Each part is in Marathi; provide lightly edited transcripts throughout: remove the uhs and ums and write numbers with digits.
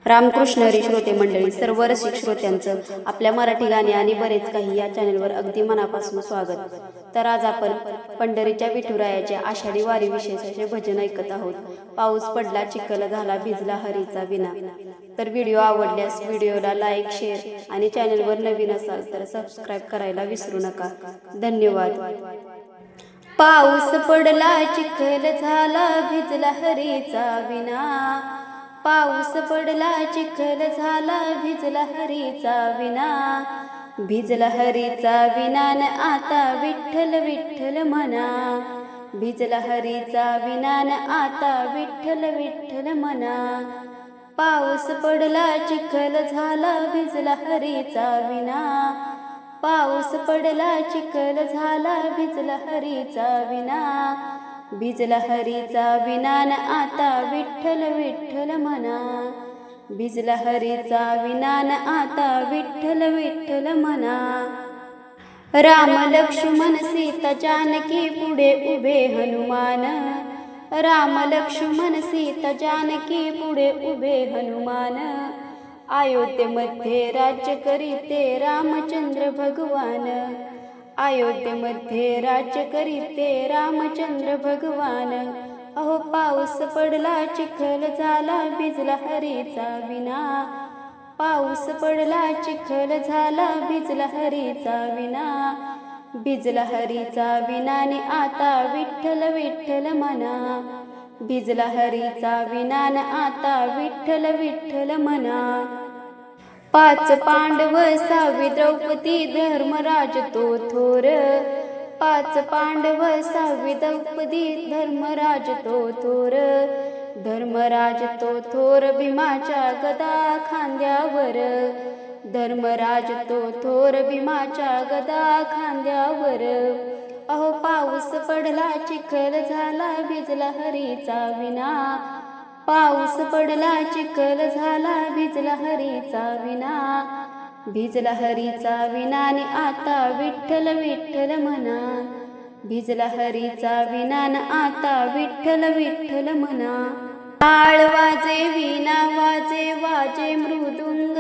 रामकृष्ण हरी श्रोते मंडळी, सर्व रसिक श्रोत्यांचं आपल्या मराठी गाणी आणि बरेच काही या चॅनलवर अगदी मनापासून स्वागत। तर आज आपण पंढरीच्या विठुरायाच्या आषाढी वारी विशेषाचे भजन ऐकत आहोत। पाऊस पडला, चिखल झाला, भिजला हरीचा विना। तर व्हिडिओ आवडल्यास व्हिडिओला लाईक, शेअर आणि चॅनलवर नवीन असाल तर सबस्क्राईब करायला विसरू नका। धन्यवाद। पाऊस पडला, चिखल झाला, भिजला हरीचा विना। पाऊस पडला, चिखल झाला, भिजला हरीचा विना। भिजला हरीचा विना न आता विठ्ठल विठ्ठल म्हणा। भिजला हरीचा विना न आता विठ्ठल विठ्ठल म्हणा। पाऊस पडला, चिखल झाला, भिजला हरीचा विना। पाऊस पडला, चिखल झाला, भिजला हरीचा विना। भिजला हरीचा विना न आता विठ्ठल विठ्ठल म्हणा। भिजला हरीचा विना न आता विठ्ठल विठ्ठल म्हणा। राम लक्ष्मण सीता जानकी पुढे उभे हनुमान। राम लक्ष्मण सीता जानकी पुढे उभे हनुमान। अयोध्येमध्ये राज्य करीते रामचंद्र भगवान। अयोध्येमध्ये राज्य करीते रामचंद्र भगवान। अहो पाऊस पडला, चिखल झाला, भिजला हरीचा विना। पाऊस पडला, चिखल झाला, भिजला हरीचा विना। भिजला हरीचा विना नि आता विठ्ठल विठ्ठल म्हणा। भिजला हरीचा विना न आता विठ्ठल विठ्ठल म्हणा। पाच पांडव, सहावी द्रौपदी, धर्मराज तो थोर। पाच पांडव, सहावी द्रौपदी, धर्मराज तो थोर। धर्मराज तो थोर, भीमाच्या गदा खांद्यावर। धर्मराज तो थोर, भीमाच्या गदा खांद्यावर। अहो पाऊस पडला, चिखल झाला, भिजला हरीचा विना। पाऊस पडला, चिखल झाला, भिजला हरीचा विना। भिजला हरीचा विना नि आता विठ्ठल विठ्ठल म्हणा। भिजला हरीचा विना न आता विठ्ठल विठ्ठल म्हणा। टाळ वाजे, वीणा वाजे, वाजे मृदुंग।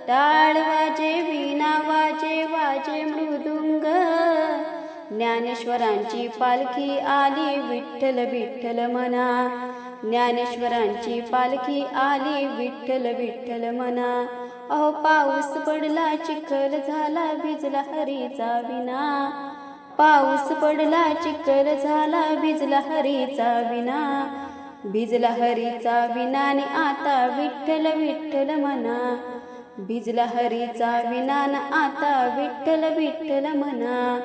टाळ वाजे, वीणा वाजे, वाजे मृदुंग। ज्ञानेश्वरांची पालखी आली, विठ्ठल विठ्ठल म्हणा। ज्ञानेश्वरांची पालखी आली, विठ्ठल विठ्ठल म्हणा। अहो पाऊस पडला, चिखल झाला, भिजला हरीचा विना। पाऊस पडला, चिखल झाला, भिजला हरीचा विना। भिजला हरीचा विना नि आता विठ्ठल विठ्ठल म्हणा। भिजला हरीचा विना न आता विठ्ठल विठ्ठल म्हणा।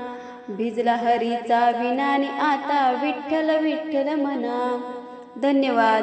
भिजला हरीचा विना नि आता विठ्ठल विठ्ठल म्हणा। धन्यवाद।